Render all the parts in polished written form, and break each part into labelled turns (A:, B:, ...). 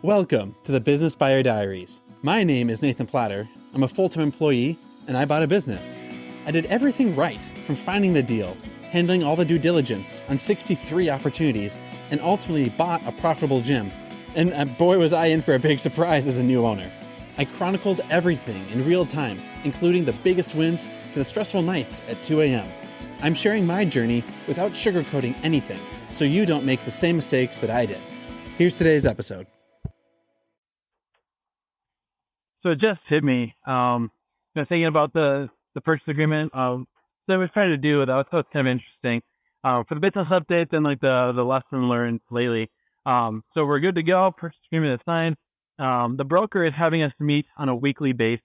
A: Welcome to the Business Buyer Diaries. My name is Nathan Platter. I'm a full-time employee, and I bought a business. I did everything right, from finding the deal, handling all the due diligence on 63 opportunities, and ultimately bought a profitable gym. And boy, was I in for a big surprise as a new owner. I chronicled everything in real time, including the biggest wins to the stressful nights at 2 a.m. I'm sharing my journey without sugarcoating anything, so you don't make the same mistakes that I did. Here's today's episode.
B: So it just hit me, thinking about the purchase agreement that I was trying to do. That was kind of interesting for the business updates and like the lesson learned lately. So we're good to go. Purchase agreement is signed. The broker is having us meet on a weekly basis,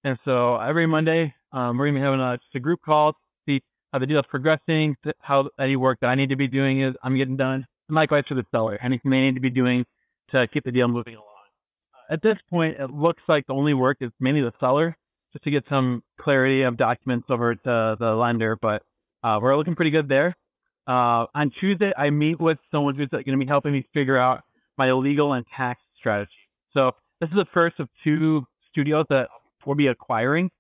B: and so every Monday we're gonna be having just a group call to see how the deal is progressing, how any work that I need to be doing is I'm getting done, and likewise for the seller, anything they need to be doing to keep the deal moving along. At this point, it looks like the only work is mainly the seller, just to get some clarity of documents over to the lender, but we're looking pretty good there. On Tuesday, I meet with someone who's going to be helping me figure out my legal and tax strategy. So this is the first of 2 studios that we'll be acquiring,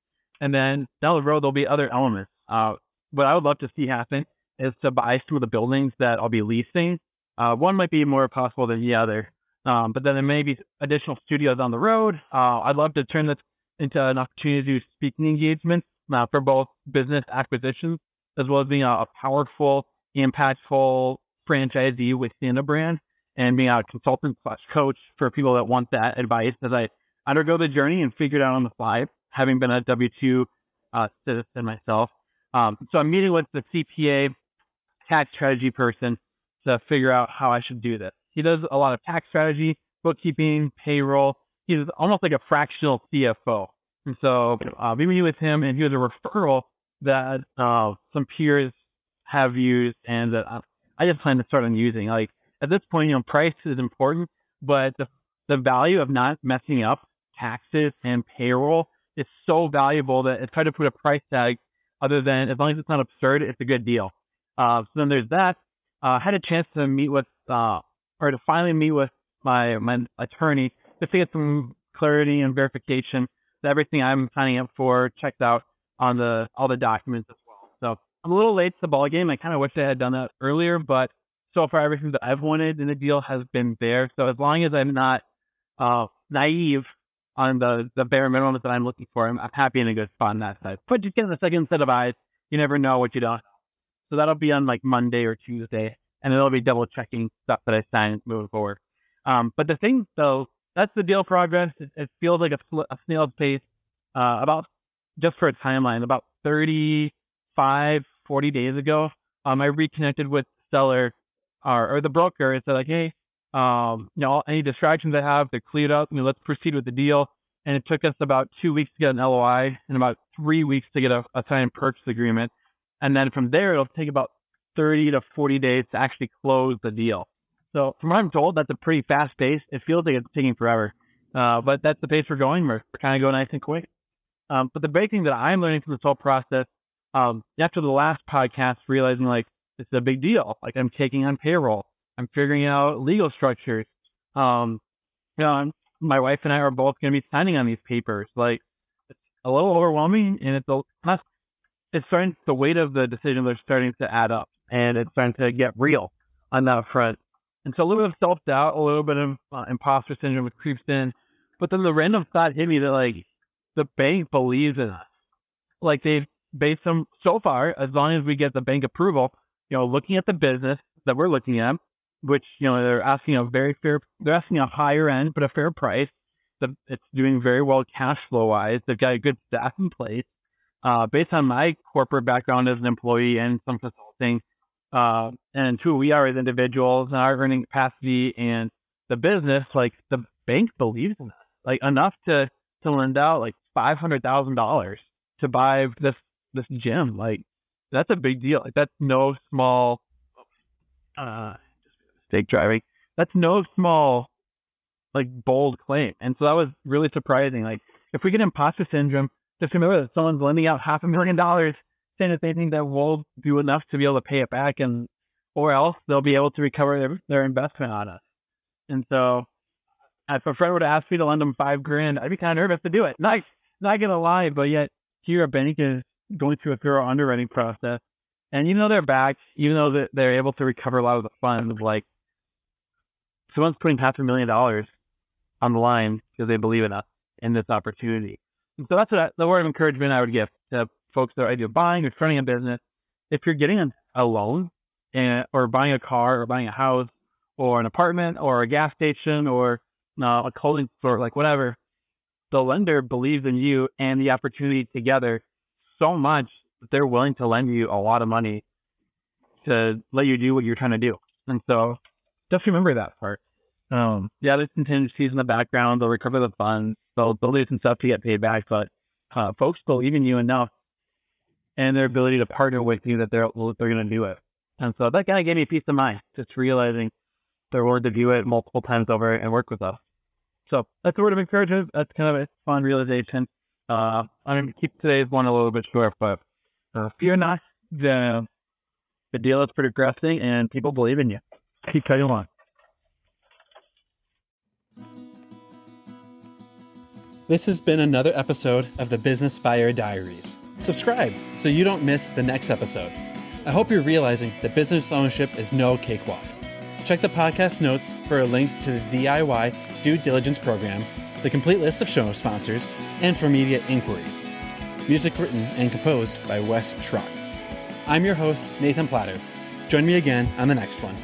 B: and then down the road, there'll be other elements. What I would love to see happen is to buy some of the buildings that I'll be leasing. One might be more possible than the other. But then there may be additional studios on the road. I'd love to turn this into an opportunity to do speaking engagements for both business acquisitions as well as being a powerful, impactful franchisee within a brand and being a consultant/coach for people that want that advice as I undergo the journey and figure it out on the fly, having been a W-2 citizen myself. So I'm meeting with the CPA tax strategy person to figure out how I should do this. He does a lot of tax strategy, bookkeeping, payroll. He's almost like a fractional CFO. And so we meet with him, and he was a referral that some peers have used and that I just plan to start on using. Like at this point, price is important, but the value of not messing up taxes and payroll is so valuable that it's hard to put a price tag other than as long as it's not absurd, it's a good deal. So then there's that. I had a chance to meet with or to finally meet with my attorney just to get some clarity and verification that everything I'm signing up for checked out on all the documents as well. So I'm a little late to the ball game. I kind of wish I had done that earlier, but so far everything that I've wanted in the deal has been there. So as long as I'm not naive on the bare minimum that I'm looking for, I'm happy in a good spot on that side. But just getting a second set of eyes, you never know what you don't know. So that'll be on like Monday or Tuesday. And it'll be double checking stuff that I signed moving forward. But the thing, though, that's the deal progress. It feels like a snail's pace. About, just for a timeline, about 35, 40 days ago, I reconnected with the seller or the broker and said like, hey, any distractions I have, they're cleared up. Let's proceed with the deal. And it took us about 2 weeks to get an LOI and about 3 weeks to get a signed purchase agreement. And then from there, it'll take about 30 to 40 days to actually close the deal. So from what I'm told, that's a pretty fast pace. It feels like it's taking forever. But that's the pace we're going. We're kind of going nice and quick. But the big thing that I'm learning from this whole process, after the last podcast, realizing like this is a big deal. Like I'm taking on payroll. I'm figuring out legal structures. My wife and I are both going to be signing on these papers. Like it's a little overwhelming, and the weight of the decisions are starting to add up. And it's starting to get real on that front. And so a little bit of self-doubt, a little bit of imposter syndrome creeps in. But then the random thought hit me that, like, the bank believes in us. Like, they've based them so far, as long as we get the bank approval, looking at the business that we're looking at, which, they're asking they're asking a higher end, but a fair price. It's doing very well cash flow-wise. They've got a good staff in place. Based on my corporate background as an employee and some consulting, and who we are as individuals and our earning capacity and the business, like the bank believes in us, like enough to lend out like $500,000 to buy this gym. Like that's a big deal. Like that's no small, mistake driving. That's no small, like bold claim. And so that was really surprising. Like if we get imposter syndrome, just remember that someone's lending out $500,000 saying that they think that we'll do enough to be able to pay it back, or else they'll be able to recover their investment on us. And so If a friend would have asked me to lend them $5,000, I'd be kind of nervous to do it. Not gonna lie, but yet here a bank is going through a thorough underwriting process, and even though they're backed, even though that they're able to recover a lot of the funds, like someone's putting $500,000 on the line because they believe in us in this opportunity. And so that's the word of encouragement I would give to folks that are either buying or starting a business. If you're getting a loan or buying a car or buying a house or an apartment or a gas station or a clothing store, like whatever, the lender believes in you and the opportunity together so much that they're willing to lend you a lot of money to let you do what you're trying to do. And so just remember that part. There's contingencies in the background. They'll recover the funds. They'll do some stuff to get paid back, but folks believe in you enough and their ability to partner with you that they're going to do it. And so that kind of gave me peace of mind, just realizing they're willing to do it multiple times over and work with us. So that's a word of encouragement. That's kind of a fun realization. I'm going to keep today's one a little bit short, but fear not. The deal is progressing and people believe in you. Keep cutting along.
A: This has been another episode of the Business Buyer Diaries. Subscribe so you don't miss the next episode. I hope you're realizing that business ownership is no cakewalk. Check the podcast notes for a link to the DIY due diligence program, the complete list of show sponsors, and for media inquiries. Music written and composed by Wes Schrock. I'm your host, Nathan Platter. Join me again on the next one.